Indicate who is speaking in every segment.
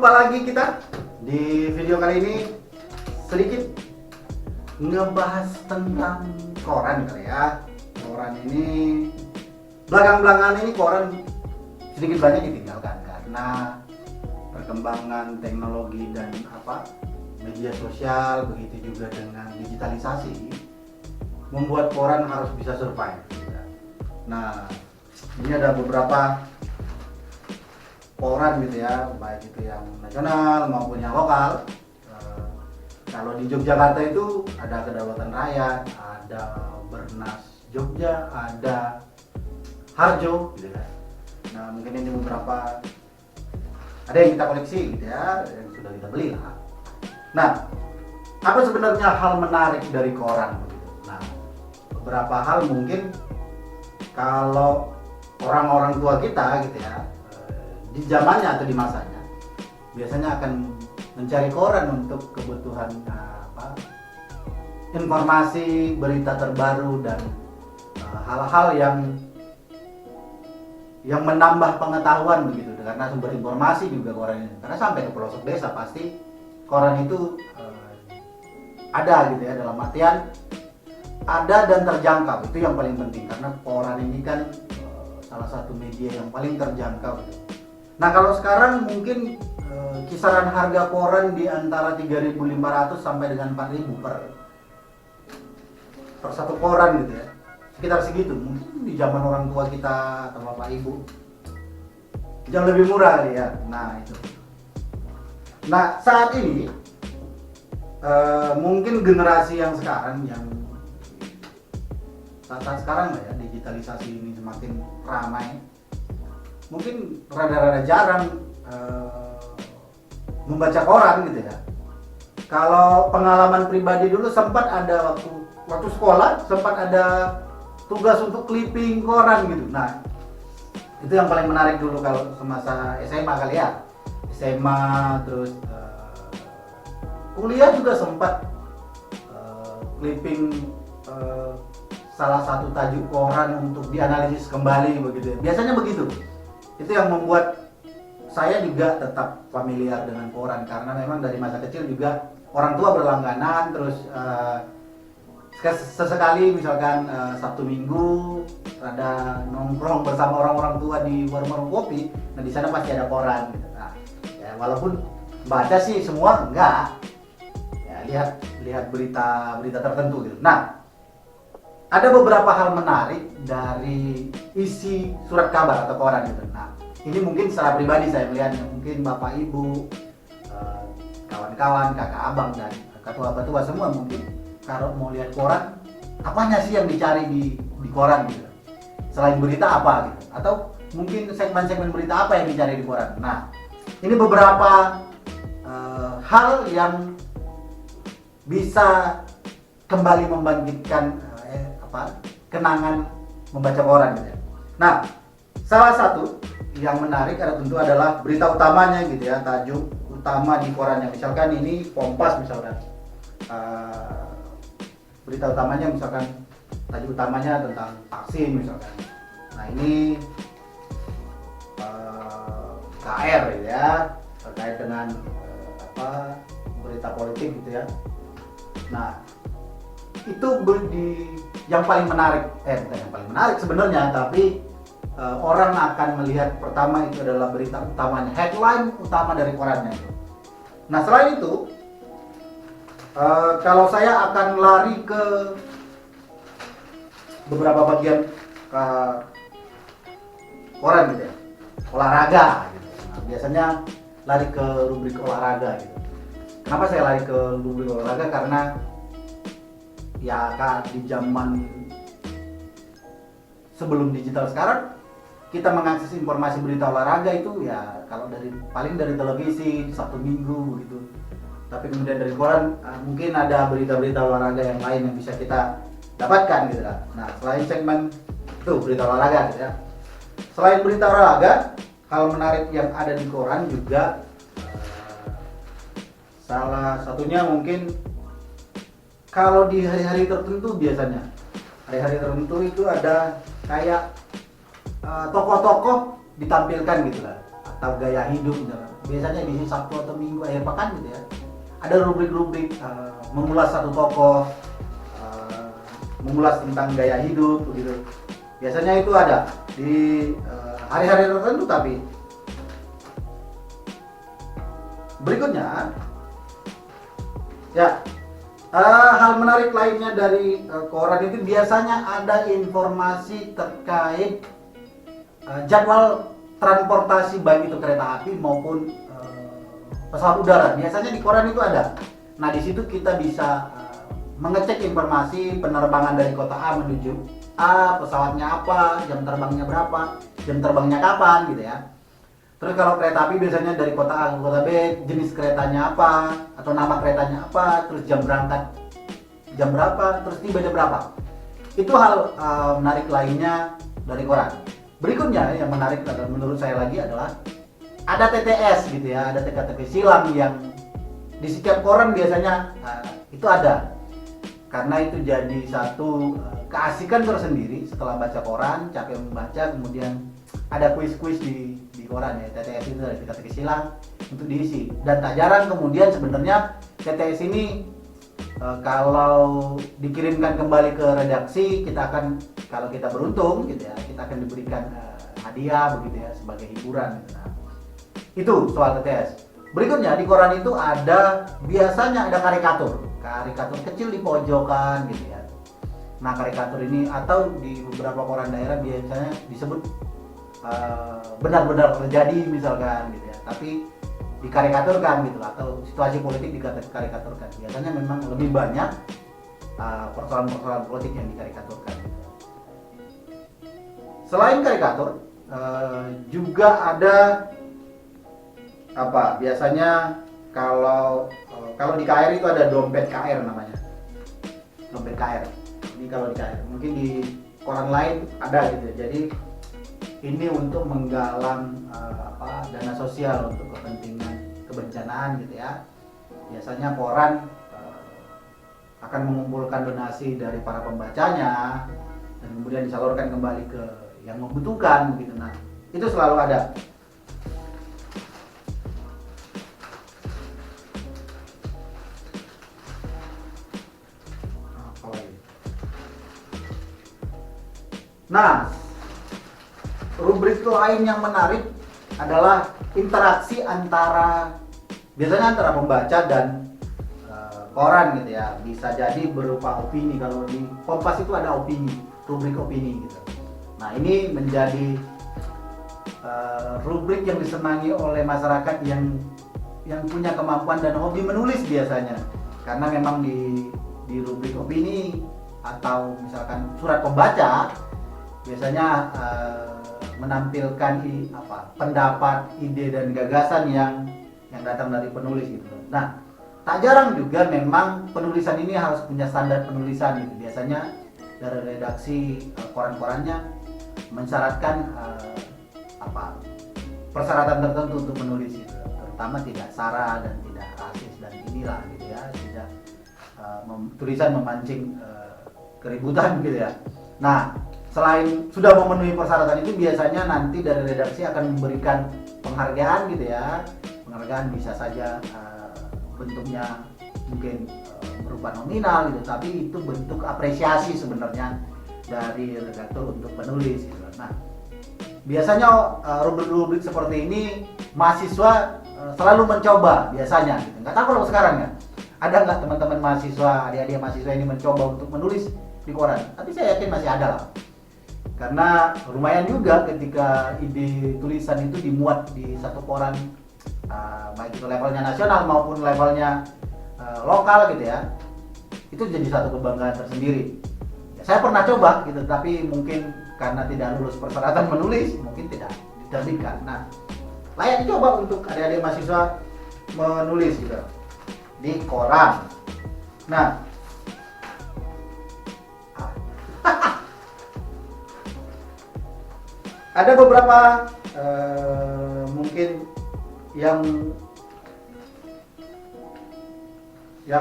Speaker 1: Jumpa lagi kita di video kali ini sedikit ngebahas tentang koran kali ya. Koran ini belakangan ini koran sedikit banyak ditinggalkan karena perkembangan teknologi dan media sosial, begitu juga dengan digitalisasi membuat koran harus bisa survive. Nah, ini ada beberapa koran gitu ya, baik itu yang nasional maupun yang lokal. Kalau di Yogyakarta itu ada Kedaulatan Rakyat, ada Bernas Jogja, ada Harjo gitu kan. Nah, mungkin ini beberapa ada yang kita koleksi gitu ya, yang sudah kita beli lah. Nah, apa sebenarnya hal menarik dari koran begitu? Nah, beberapa hal mungkin kalau orang-orang tua kita gitu ya, di zamannya atau di masanya biasanya akan mencari koran untuk kebutuhan informasi, berita terbaru dan hal-hal yang menambah pengetahuan begitu, karena sumber informasi juga koran ini, karena sampai ke pelosok desa pasti koran itu ada gitu ya, dalam artian ada dan terjangkau. Itu yang paling penting karena koran ini kan salah satu media yang paling terjangkau gitu. Nah, kalau sekarang mungkin kisaran harga koran di antara 3.500 sampai dengan 4.000 per satu koran gitu ya. Sekitar segitu. Mungkin di zaman orang tua kita atau bapak ibu jauh lebih murah kali ya. Nah, itu. Nah, saat ini mungkin generasi yang sekarang saat sekarang lah ya, digitalisasi ini semakin ramai, mungkin rada-rada jarang membaca koran gitu ya. Kalau pengalaman pribadi dulu sempat ada waktu sekolah sempat ada tugas untuk clipping koran gitu. Nah, itu yang paling menarik dulu kalau semasa SMA kali ya. SMA terus kuliah juga sempat clipping salah satu tajuk koran untuk dianalisis kembali begitu ya. Biasanya begitu. Itu yang membuat saya juga tetap familiar dengan koran, karena memang dari masa kecil juga orang tua berlangganan. Terus sesekali misalkan Sabtu Minggu ada nongkrong bersama orang-orang tua di warung-warung kopi. Nah, di sana pasti ada koran gitu. Nah, ya, walaupun baca sih semua enggak ya, lihat berita tertentu gitu. Nah, ada beberapa hal menarik dari isi surat kabar atau koran gitu. Nah, ini mungkin secara pribadi saya melihatnya, mungkin bapak ibu, kawan-kawan, kakak abang dan ketua-ketua semua mungkin kalau mau lihat koran, apanya sih yang dicari di koran gitu. Selain berita apa gitu, atau mungkin segmen-segmen berita apa yang dicari di koran. Nah, ini beberapa hal yang bisa kembali membangkitkan kenangan membaca koran gitu ya. Nah, salah satu yang menarik adalah berita utamanya gitu ya, tajuk utama di korannya. Misalkan ini Kompas misalkan, berita utamanya misalkan tajuk utamanya tentang vaksin misalkan. Nah, ini KR gitu ya, terkait dengan berita politik gitu ya. Nah, itu yang paling menarik, bukan yang paling menarik sebenarnya, tapi orang akan melihat pertama itu adalah berita utamanya, headline utama dari korannya itu. Nah, selain itu kalau saya akan lari ke beberapa bagian koran gitu ya, olahraga gitu. Nah, biasanya lari ke rubrik olahraga gitu. Kenapa saya lari ke rubrik olahraga? Karena ya kan di zaman sebelum digital sekarang kita mengakses informasi berita olahraga itu ya kalau paling dari televisi Sabtu Minggu gitu. Tapi kemudian dari koran mungkin ada berita-berita olahraga yang lain yang bisa kita dapatkan gitu kan. Nah, selain segmen itu berita olahraga gitu ya. Selain berita olahraga, hal menarik yang ada di koran juga salah satunya mungkin kalau di hari-hari tertentu, biasanya hari-hari tertentu itu ada kayak tokoh-tokoh ditampilkan gitu lah, atau gaya hidup biasanya di Sabtu atau Minggu akhir pekan gitu ya, ada rubrik-rubrik mengulas satu tokoh, mengulas tentang gaya hidup begitu. Biasanya itu ada di hari-hari tertentu. Tapi berikutnya ya, hal menarik lainnya dari koran itu biasanya ada informasi terkait jadwal transportasi baik itu kereta api maupun pesawat udara. Biasanya di koran itu ada. Nah, di situ kita bisa mengecek informasi penerbangan dari kota A menuju A, pesawatnya apa, jam terbangnya berapa, jam terbangnya kapan gitu ya. Terus kalau kereta api biasanya dari kota A ke kota B, jenis keretanya apa, atau nama keretanya apa, terus jam berangkat jam berapa, terus tiba jam berapa. Itu hal menarik lainnya dari koran. Berikutnya yang menarik menurut saya lagi adalah ada TTS gitu ya, ada teka-teki silang yang di setiap koran biasanya itu ada. Karena itu jadi satu keasikan tersendiri setelah baca koran, capek membaca, kemudian ada kuis-kuis di koran ya. TTS itu ada teka-teki silang untuk diisi. Dan tak jarang kemudian sebenarnya TTS ini kalau dikirimkan kembali ke redaksi, kita akan, kalau kita beruntung gitu ya, kita akan diberikan hadiah begitu ya, sebagai hiburan gitu. Nah, itu soal TTS. Berikutnya di koran itu ada, biasanya ada karikatur kecil di pojokan gitu ya. Nah, karikatur ini atau di beberapa koran daerah biasanya disebut benar-benar terjadi misalkan gitu ya, tapi dikarikaturkan gitu, atau situasi politik dikarikaturkan. Biasanya memang lebih banyak persoalan-persoalan politik yang dikarikaturkan gitu. Selain karikatur juga ada apa, biasanya kalau di KR itu ada dompet KR namanya, dompet KR. Ini kalau di KR, mungkin di koran lain ada gitu. Jadi ini untuk menggalang dana sosial untuk kepentingan kebencanaan gitu ya. Biasanya koran akan mengumpulkan donasi dari para pembacanya dan kemudian disalurkan kembali ke yang membutuhkan gitu. Nah, itu selalu ada. Nah, rubrik lain yang menarik adalah interaksi biasanya antara pembaca dan koran gitu ya. Bisa jadi berupa opini. Kalau di Kompas itu ada opini, rubrik opini gitu. Nah, ini menjadi rubrik yang disenangi oleh masyarakat yang punya kemampuan dan hobi menulis biasanya. Karena memang di rubrik opini atau misalkan surat pembaca biasanya menampilkan pendapat, ide dan gagasan yang datang dari penulis gitu. Nah, tak jarang juga memang penulisan ini harus punya standar penulisan gitu. Biasanya dari redaksi koran-korannya mensyaratkan persyaratan tertentu untuk menulis gitu. Terutama tidak sara dan tidak rasis dan inilah gitu ya, tidak tulisan memancing keributan gitu ya. Nah, selain sudah memenuhi persyaratan itu, biasanya nanti dari redaksi akan memberikan penghargaan gitu ya. Penghargaan bisa saja bentuknya mungkin berupa nominal gitu, tapi itu bentuk apresiasi sebenarnya dari redaktur untuk penulis gitu. Nah, biasanya rubrik-rubrik seperti ini mahasiswa selalu mencoba biasanya gitu. Nggak tahu kalau sekarang ya, ada nggak teman-teman mahasiswa, adik-adik mahasiswa ini mencoba untuk menulis di koran? Tapi saya yakin masih ada lah. Karena lumayan juga ketika ide tulisan itu dimuat di satu koran, baik itu levelnya nasional maupun levelnya lokal gitu ya, itu jadi satu kebanggaan tersendiri. Ya, saya pernah coba gitu, tapi mungkin karena tidak lulus persyaratan menulis, mungkin tidak diterbitkan. Nah, layak dicoba untuk adik-adik mahasiswa menulis juga di koran. Nah, ada beberapa mungkin yang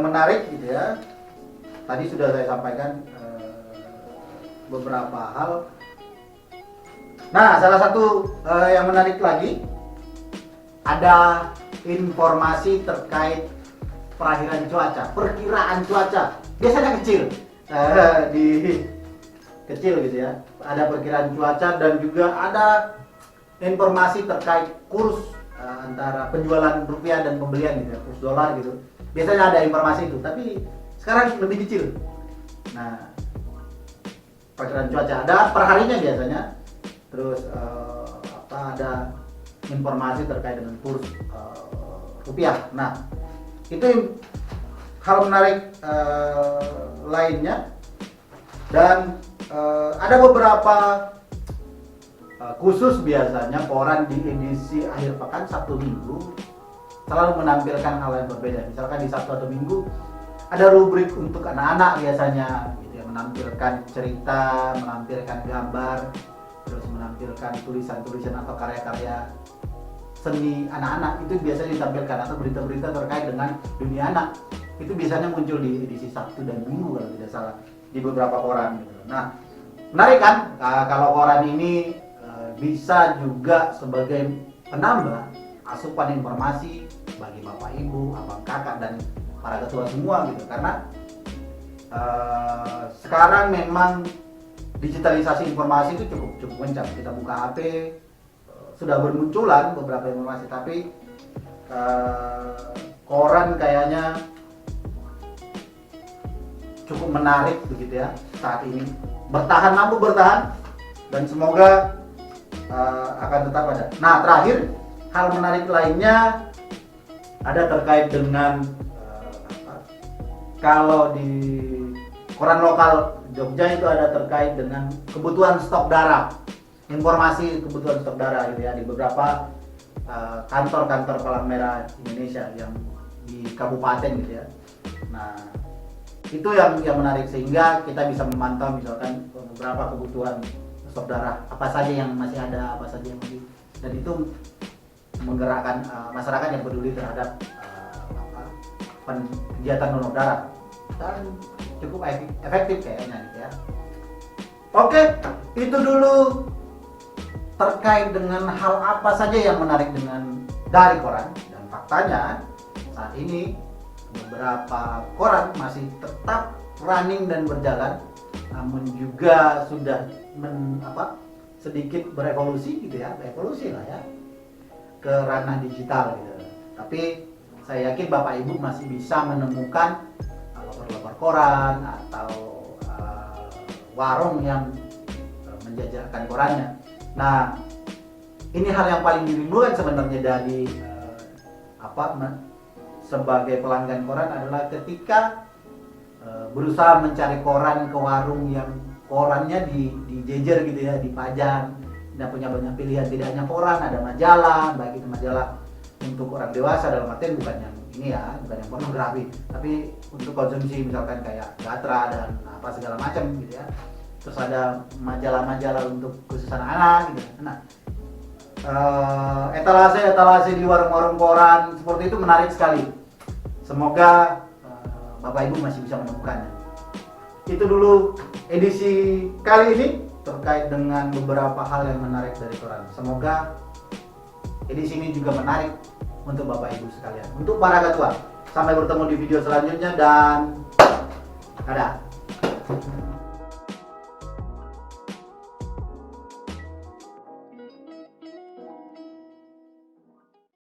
Speaker 1: menarik gitu ya. Tadi sudah saya sampaikan beberapa hal. Nah, salah satu yang menarik lagi ada informasi terkait perakhiran cuaca, perkiraan cuaca. Biasanya kecil, di kecil gitu ya. Ada perkiraan cuaca dan juga ada informasi terkait kurs antara penjualan rupiah dan pembelian gitu ya, kurs dolar gitu. Biasanya ada informasi itu, tapi sekarang lebih kecil. Nah, perkiraan cuaca ada perharinya biasanya. Terus ada informasi terkait dengan kurs rupiah. Nah, itu hal menarik lainnya. Dan ada beberapa khusus biasanya koran di edisi akhir pekan Sabtu Minggu selalu menampilkan hal yang berbeda. Misalkan di Sabtu atau Minggu ada rubrik untuk anak-anak biasanya gitu ya, menampilkan cerita, menampilkan gambar, terus menampilkan tulisan-tulisan atau karya-karya seni anak-anak. Itu biasanya ditampilkan, atau berita-berita terkait dengan dunia anak. Itu biasanya muncul di edisi Sabtu dan Minggu kalau tidak salah, di beberapa koran gitu. Nah, menarik kan kalau koran ini bisa juga sebagai penambah asupan informasi bagi bapak ibu, abang kakak dan para ketua semua gitu. Karena sekarang memang digitalisasi informasi itu cukup kencang. Kita buka HP, sudah bermunculan beberapa informasi, tapi koran kayaknya cukup menarik begitu ya saat ini. Mampu bertahan dan semoga akan tetap ada. Nah, terakhir hal menarik lainnya ada terkait dengan kalau di koran lokal Jogja itu ada terkait dengan kebutuhan stok darah. Informasi kebutuhan stok darah gitu ya di beberapa kantor-kantor Palang Merah Indonesia yang di kabupaten gitu ya. Nah, itu yang menarik, sehingga kita bisa memantau misalkan beberapa kebutuhan stok darah, apa saja yang masih ada, apa saja yang masih, dan itu menggerakkan masyarakat yang peduli terhadap kegiatan donor darah, dan cukup efektif kayaknya gitu ya. Oke, itu dulu terkait dengan hal apa saja yang menarik dari koran. Dan faktanya saat ini beberapa koran masih tetap running dan berjalan, namun juga sudah sedikit berevolusi gitu ya, evolusi lah ya ke ranah digital gitu. Tapi saya yakin bapak ibu masih bisa menemukan loper-loper koran atau warung yang menjajakan korannya. Nah, ini hal yang paling dirindukan sebenarnya dari sebagai pelanggan koran adalah ketika berusaha mencari koran ke warung yang korannya dijejer gitu ya, dipajang, dan punya banyak pilihan. Tidak hanya koran, ada majalah, baik itu majalah untuk orang dewasa, dalam artian bukan yang ini ya, bukan yang pornografi, tapi untuk konsumsi misalkan kayak Gatra dan apa segala macam gitu ya. Terus ada majalah-majalah untuk khusus anak-anak gitu. Nah, etalase di warung-warung koran seperti itu menarik sekali. Semoga bapak ibu masih bisa menemukannya. Itu dulu edisi kali ini terkait dengan beberapa hal yang menarik dari koran. Semoga edisi ini juga menarik untuk bapak ibu sekalian, untuk para ketua. Sampai bertemu di video selanjutnya dan dadah.